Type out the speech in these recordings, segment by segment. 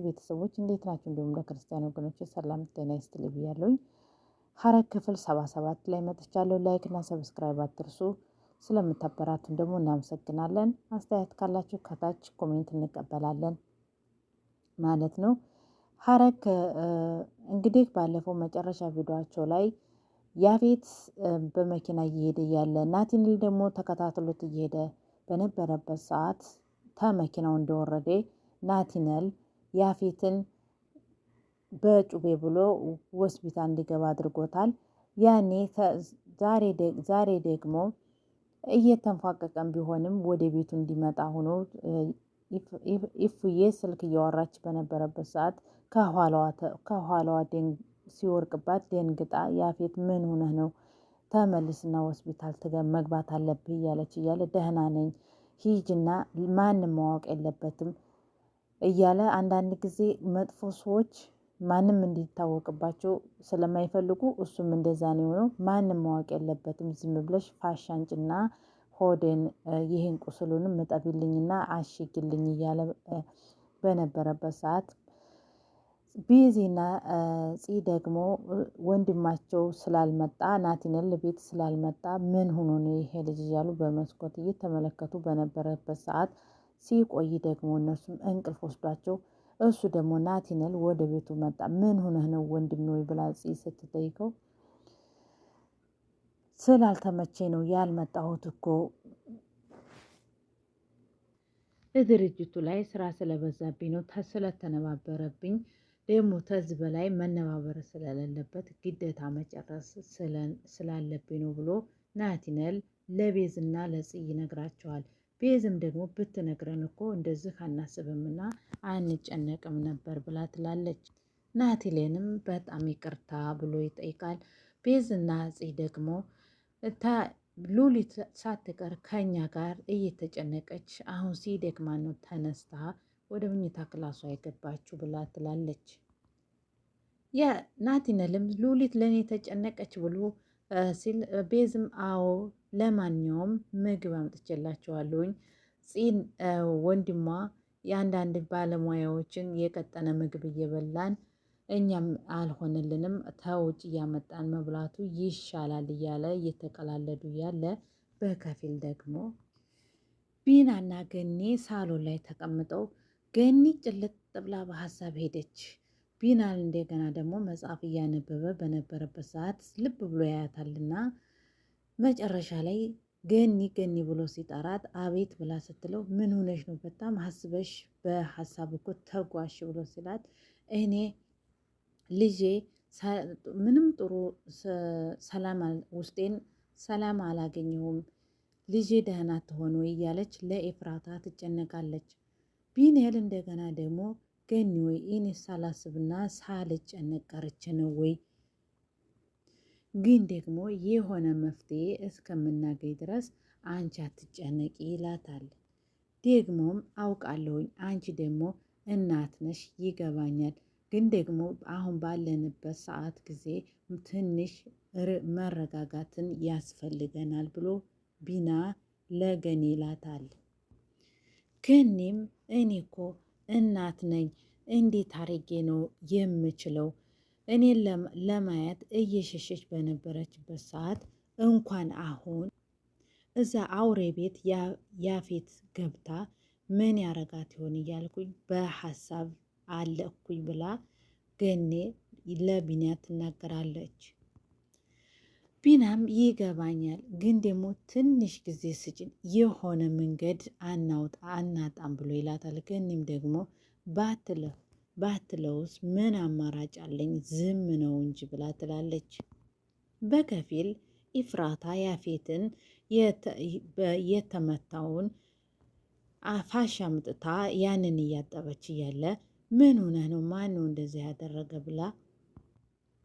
ቤተሰቦች እንዴት ናችሁ? እንዲሁም ለክርስቲያን ወገኖች ሰላም ጤና ይስጥልኝ ብያለሁኝ። ሐረግ ክፍል 77 ላይ መጥቻለሁ። ላይክ እና ሰብስክራይብ አትርሱ። ስለምታበራቱን ደግሞ እናመሰግናለን። አስተያየት ካላችሁ ከታች ኮሜንት እንቀበላለን ማለት ነው። ሐረግ እንግዲህ ባለፈው መጨረሻ ቪዲዮአቸው ላይ ያፌት በመኪና እየሄደ እያለ ናቲንል ደግሞ ተከታትሎት እየሄደ በነበረበት ሰዓት ከመኪናው እንደወረደ ናቲነል ያፌትን በጩቤ ብሎ ሆስፒታል እንዲገባ አድርጎታል። ያኔ ዛሬ ደግሞ እየተንፏቀቀም ቢሆንም ወደ ቤቱ እንዲመጣ ሆኖ ኢፉዬ ስልክ እያወራች በነበረበት ሰዓት ከኋላዋ ሲወርቅባት ደንግጣ ያፌት ምን ሆነህ ነው? ተመልስና ሆስፒታል መግባት አለብህ እያለች እያለ ደህና ነኝ ሂጅና ማንም ማወቅ የለበትም እያለ አንዳንድ ጊዜ መጥፎ ሰዎች ማንም እንዲታወቅባቸው ስለማይፈልጉ እሱም እንደዛ ነው የሆነው። ማንም ማወቅ የለበትም ዝም ብለሽ ፋሻንጭና ሆዴን ይህን ቁስሉንም እጠቢልኝና አሽግልኝ እያለ በነበረበት ሰዓት ቤዚና ፂ ደግሞ ወንድማቸው ስላልመጣ ናቲነል ቤት ስላልመጣ ምን ሆኖ ነው ይሄ ልጅ እያሉ በመስኮት እየተመለከቱ በነበረበት ሰዓት ሲቆይ ደግሞ እነሱም እንቅልፍ ወስዷቸው እሱ ደግሞ ናቲነል ወደ ቤቱ መጣ። ምን ሆነህ ነው ወንድሜ ወይ ብላ ፂ ስትጠይቀው ስላልተመቼ ነው ያልመጣሁት እኮ ድርጅቱ ላይ ስራ ስለበዛብኝ ነው ስለተነባበረብኝ ደግሞ ተዝ በላይ መነባበር ስለሌለበት ግዴታ መጨረስ ስላለብኝ ነው ብሎ ናቲነል ለቤዝና ለጽ ይነግራቸዋል። ቤዝም ደግሞ ብትነግረን እኮ እንደዚህ አናስብምና አንጨነቅም ነበር ብላ ትላለች። ናቲሌንም በጣም ይቅርታ ብሎ ይጠይቃል። ቤዝና ጽ ደግሞ ሉሊት ሳትቀር ከኛ ጋር እየተጨነቀች አሁን ሲደክማ ነው ተነስታ ወደ መኝታ ክላሷ የገባችው ብላ ትላለች። የናቲነልም ሉሊት ለእኔ ተጨነቀች ብሎ ሲል ቤዝም አዎ ለማንኛውም ምግብ አምጥቼላቸዋለሁኝ ፂን ወንድሟ የአንዳንድ ባለሙያዎችን የቀጠነ ምግብ እየበላን እኛም አልሆንልንም ተውጭ እያመጣን መብላቱ ይሻላል እያለ እየተቀላለዱ ያለ በከፊል ደግሞ ቢናና ገኒ ሳሎን ላይ ተቀምጠው ገኒ ጭልጥ ብላ በሀሳብ ሄደች። ቢናን እንደገና ደግሞ መጽሐፍ እያነበበ በነበረበት ሰዓት ልብ ብሎ ያያታልና መጨረሻ ላይ ገኒ ብሎ ሲጠራት አቤት ብላ ስትለው ምን ሆነሽ ነው? በጣም ሀስበሽ በሀሳብ እኮ ተጓሽ ብሎ ሲላት እኔ ልጄ ምንም ጥሩ ሰላም ውስጤን ሰላም አላገኘሁም ልጄ ደህና ትሆን ወይ እያለች ለኤፍራታ ትጨነቃለች። ቢኔል እንደገና ደግሞ ገኒ ወይ እኔ ሳላስብና ሳልጨነቅ ቀርቼ ነው ወይ ግን ደግሞ የሆነ መፍትሄ እስከምናገኝ ድረስ አንቺ አትጨነቂ ይላታል። ደግሞም አውቃለሁኝ አንቺ ደግሞ እናት ነሽ ይገባኛል፣ ግን ደግሞ አሁን ባለንበት ሰዓት ጊዜ ትንሽ መረጋጋትን ያስፈልገናል ብሎ ቢና ለገኒ ይላታል። ገኒም እኔ እኮ እናት ነኝ እንዴት አርጌ ነው የምችለው? እኔን ለማየት እየሸሸች በነበረችበት ሰዓት እንኳን አሁን እዛ አውሬ ቤት ያፌት ገብታ ምን ያረጋት ይሆን እያልኩኝ በሀሳብ አለኩኝ ብላ ገኔ ለቢና ትናገራለች። ቢናም ይገባኛል፣ ግን ደግሞ ትንሽ ጊዜ ስጭን የሆነ መንገድ አናጣም ብሎ ይላታል። ገኒም ደግሞ ባትለውስ ምን አማራጭ አለኝ ዝም ነው እንጂ ብላ ትላለች። በከፊል ኢፍራታ ያፌትን የተመታውን ፋሻ ምጥታ ያንን እያጠበች እያለ ምን ሆነ ነው ማን ነው እንደዚህ ያደረገ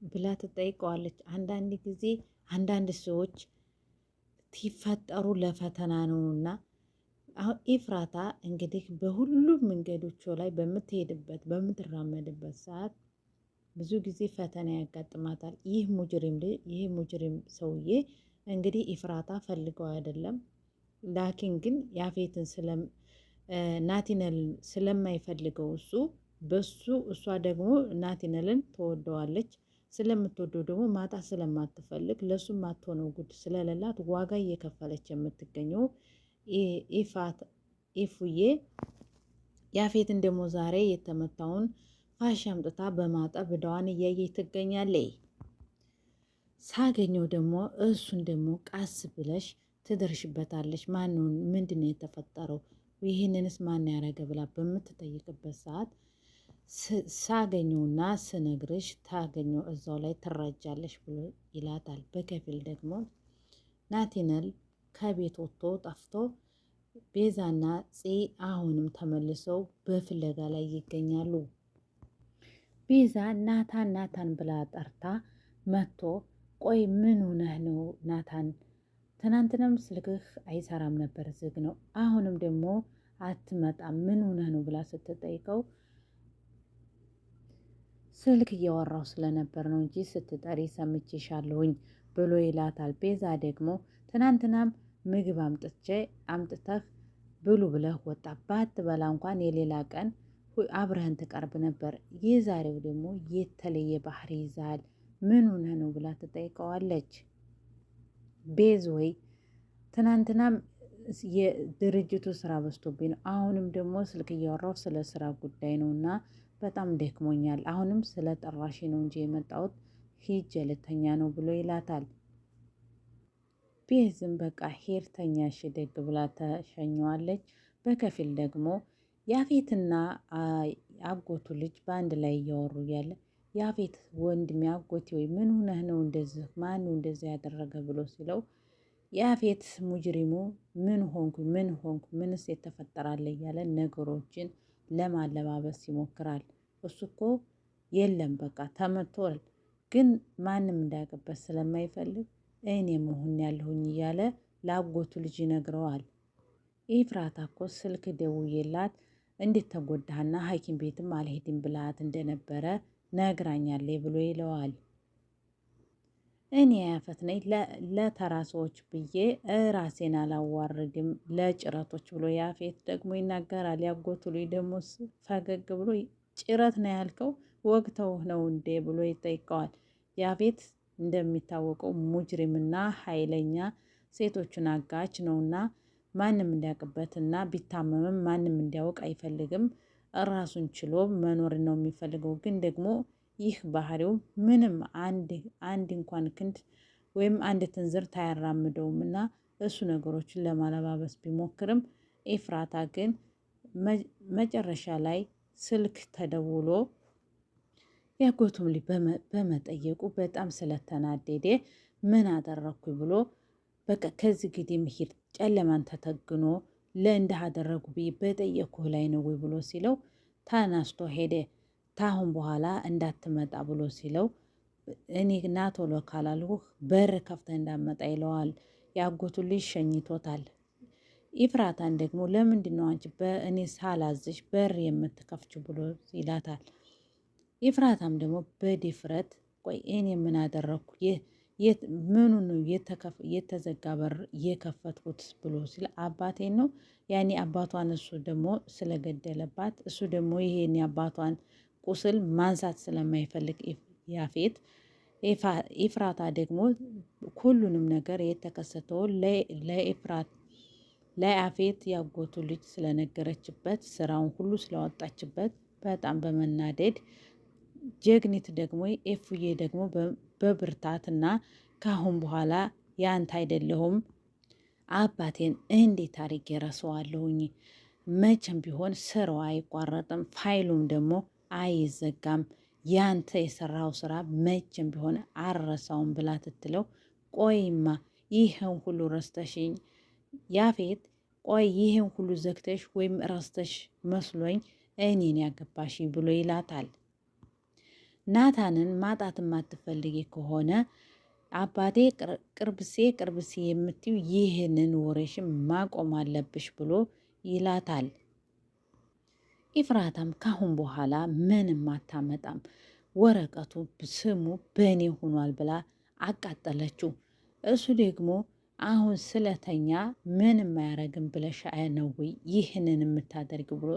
ብላ ትጠይቀዋለች። አንዳንድ ጊዜ አንዳንድ ሰዎች ሲፈጠሩ ለፈተና ነውና አሁን ኢፍራታ እንግዲህ በሁሉም መንገዶቿ ላይ በምትራመድበት ሰዓት ብዙ ጊዜ ፈተና ያጋጥማታል። ይህ ሙጅሪም ሰውዬ እንግዲህ ኢፍራታ ፈልገው አይደለም፣ ላኪን ግን ያፌትን ናቲነል ስለማይፈልገው እሱ በሱ እሷ ደግሞ ናቲናልን ትወደዋለች። ስለምትወደው ደግሞ ማጣት ስለማትፈልግ ለሱ ማትሆነው ጉድ ስለሌላት ዋጋ እየከፈለች የምትገኘው ኢፉዬ ያፌትን ደግሞ ዛሬ የተመታውን ፋሽ አምጥታ በማጠብ ዕዳዋን እያየች ትገኛለች። ሳገኘው ደግሞ እሱን ደግሞ ቃስ ብለሽ ትደርሽበታለች። ማነው ምንድነው የተፈጠረው? ይህንንስ ማን ያደረገ ብላ በምትጠይቅበት ሰዓት ሳገኘውና ስነግርሽ ታገኘው እዛው ላይ ትረጃለሽ ብሎ ይላታል። በከፊል ደግሞ ናቲናል ከቤት ወጥቶ ጠፍቶ ቤዛና ፄ አሁንም ተመልሰው በፍለጋ ላይ ይገኛሉ። ቤዛ ናታን ብላ ጠርታ መጥቶ ቆይ ምን ሆነህ ነው ናታን? ትናንትናም ስልክህ አይሰራም ነበር ዝግ ነው፣ አሁንም ደግሞ አትመጣም ምን ሆነህ ነው ብላ ስትጠይቀው ስልክ እያወራው ስለነበር ነው እንጂ ስትጠሪ ሰምቼሻለሁኝ ብሎ ይላታል። ቤዛ ደግሞ ትናንትናም ምግብ አምጥተህ ብሉ ብለህ ወጣ፣ ባትበላ እንኳን የሌላ ቀን አብረህን ትቀርብ ነበር፣ የዛሬው ደግሞ የተለየ ባህሪ ይዛል፣ ምን ሆነህ ነው ብላ ትጠይቀዋለች። ቤዝ ወይ ትናንትናም የድርጅቱ ስራ በዝቶብኝ ነው፣ አሁንም ደግሞ ስልክ እያወራው ስለ ስራ ጉዳይ ነው እና በጣም ደክሞኛል፣ አሁንም ስለ ጠራሽ ነው እንጂ የመጣሁት ሂጅ ልተኛ ነው ብሎ ይላታል። ቤዝም በቃ ሄርተኛሽ ደግ ብላ ተሸኘዋለች። በከፊል ደግሞ ያፌትና አጎቱ ልጅ በአንድ ላይ እያወሩ እያለ ያፌት ወንድሜ አጎቴ ወይ ምን ሆነህ ነው እንደዚህ ማን ነው እንደዚህ ያደረገ ብሎ ሲለው ያፌት ሙጅሪሙ ምን ሆንኩ ምንስ የተፈጠራለ እያለ ነገሮችን ለማለባበስ ይሞክራል። እሱ እኮ የለም በቃ ተመቷል፣ ግን ማንም እንዳያውቅበት ስለማይፈልግ እኔ መሆን ያለሁኝ እያለ ለአጎቱ ልጅ ይነግረዋል። ኤፍራታ እኮ ስልክ ደውዬላት እንዴት ተጎዳህና ሐኪም ቤትም አልሄድም ብላት እንደነበረ ነግራኛለች ብሎ ይለዋል። እኔ ያፈት ነኝ ለተራ ሰዎች ብዬ ራሴን አላዋርድም ለጭረቶች ብሎ ያፌት ደግሞ ይናገራል። ያጎቱ ልጅ ደግሞ ፈገግ ብሎ ጭረት ነው ያልከው ወግተው ነው እንዴ ብሎ ይጠይቀዋል። ያፌት እንደሚታወቀው ሙጅሪምና ኃይለኛ ሴቶቹን አጋች ነውና ማንም እንዲያውቅበትና ቢታመምም ማንም እንዲያውቅ አይፈልግም። ራሱን ችሎ መኖር ነው የሚፈልገው። ግን ደግሞ ይህ ባህሪው ምንም አንድ እንኳን ክንድ ወይም አንድ ትንዝርት አያራምደውም እና እሱ ነገሮችን ለማለባበስ ቢሞክርም ኤፍራታ ግን መጨረሻ ላይ ስልክ ተደውሎ ያጎቱም ልጅ በመጠየቁ በጣም ስለተናደደ ምን አደረግኩኝ ብሎ በቃ ከዚህ ግዲ መሄድ ጨለማን ተተግኖ ለእንዲህ አደረጉ ብዬ በጠየኩህ ላይ ነው ወይ ብሎ ሲለው ተነስቶ ሄደ። ታሁን በኋላ እንዳትመጣ ብሎ ሲለው እኔ ና ቶሎ ካላልሁህ በር ከፍተህ እንዳመጣ ይለዋል። ያጎቱ ልጅ ሸኝቶታል። ኢፍራታን ደግሞ ለምንድን ነው አንቺ በእኔ ሳላዝሽ በር የምትከፍች ብሎ ይላታል። ኢፍራታም ደግሞ በድፍረት ቆይ እኔ ምን አደረግኩ ምኑ ነው የተዘጋ በር የከፈትኩት ብሎ ሲል አባቴን ነው ያኔ አባቷን እሱ ደግሞ ስለገደለባት እሱ ደግሞ ይሄን የአባቷን ቁስል ማንሳት ስለማይፈልግ ያፌት ኢፍራታ ደግሞ ሁሉንም ነገር የተከሰተው ለያፌት ያጎቱ ልጅ ስለነገረችበት ስራውን ሁሉ ስለወጣችበት በጣም በመናደድ ጀግኒት ደግሞ ኤፉዬ ደግሞ በብርታትና ካሁን በኋላ ያንተ አይደለሁም አባቴን እንዴት አድርጌ ረሳዋለሁኝ? መቼም ቢሆን ስራው አይቋረጥም፣ ፋይሉም ደግሞ አይዘጋም። ያንተ የሰራው ስራ መቼም ቢሆን አረሳውም ብላ ትትለው ቆይማ ይህን ሁሉ ረስተሽኝ ያፌት ቆይ ይህን ሁሉ ዘግተሽ ወይም ረስተሽ መስሎኝ እኔን ያገባሽ ብሎ ይላታል። ናታንን ማጣት የማትፈልጊ ከሆነ አባቴ ቅርብሴ የምትይው ይህንን ወሬሽም ማቆም አለብሽ ብሎ ይላታል። ኢፍራታም ካሁን በኋላ ምንም አታመጣም፣ ወረቀቱ ስሙ በእኔ ሆኗል ብላ አቃጠለችው። እሱ ደግሞ አሁን ስለተኛ ምንም አያረግም ብለሽ ነው ይህንን የምታደርግ ብሎ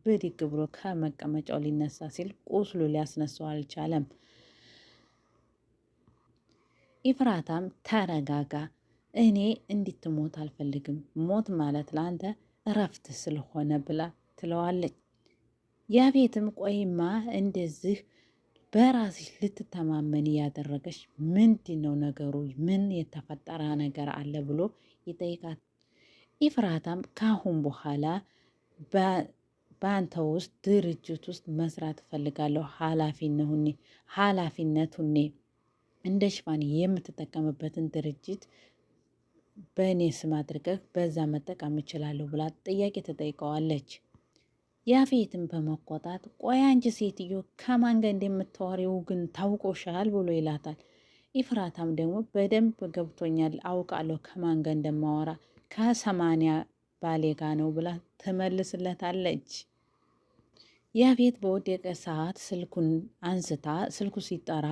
ብድግ ብሎ ከመቀመጫው ሊነሳ ሲል ቁስሉ ሊያስነሳው አልቻለም። ኢፍራታም ተረጋጋ፣ እኔ እንድትሞት አልፈልግም፣ ሞት ማለት ለአንተ እረፍት ስለሆነ ብላ ትለዋለች። ያፌትም ቆይማ እንደዚህ በራስሽ ልትተማመን ያደረገሽ ምንድን ነው ነገሩ? ምን የተፈጠረ ነገር አለ ብሎ ይጠይቃት። ኢፍራታም ካሁን በኋላ በአንተ ውስጥ ድርጅት ውስጥ መስራት እፈልጋለሁ፣ ኃላፊነት ሁኔ እንደ ሽፋን የምትጠቀምበትን ድርጅት በእኔ ስም አድርገህ በዛ መጠቀም እችላለሁ ብላ ጥያቄ ተጠይቀዋለች። ያፌትን በመቆጣት ቆይ አንቺ ሴትዮ ከማን ጋር እንደምታወሪው ግን ታውቆሻል ብሎ ይላታል። ኢፍራታም ደግሞ በደንብ ገብቶኛል፣ አውቃለሁ ከማን ጋር እንደማወራ ከ80 ባሌ ጋ ነው ብላ ትመልስለታለች። ያፌት በወደቀ ሰዓት ስልኩ ሲጠራ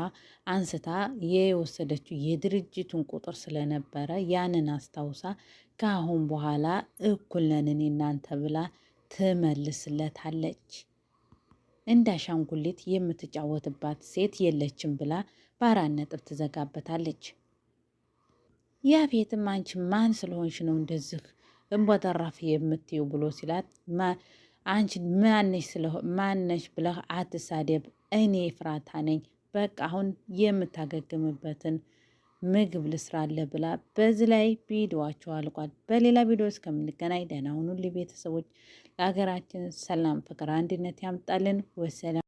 አንስታ የወሰደችው የድርጅቱን ቁጥር ስለነበረ ያንን አስታውሳ ከአሁን በኋላ እኩል ነን እኔ እናንተ ብላ ትመልስለታለች። እንደ አሻንጉሊት የምትጫወትባት ሴት የለችም ብላ በ4 ነጥብ ትዘጋበታለች። ያፌትም አንቺ ማን ስለሆንሽ ነው እንደዚህ እንቦጠራፍ የምትይው ብሎ ሲላት አንቺ ማነሽ ብለህ አትሳደብ፣ እኔ ኤፍራታ ነኝ፣ በቃ አሁን የምታገግምበትን ምግብ ልስራለ ብላ በዚህ ላይ ቪዲዮዋቸው አልቋል። በሌላ ቪዲዮ እስከምንገናኝ ደህና ሁኑልኝ ቤተሰቦች። ለሀገራችን ሰላም፣ ፍቅር፣ አንድነት ያምጣልን። ወሰላም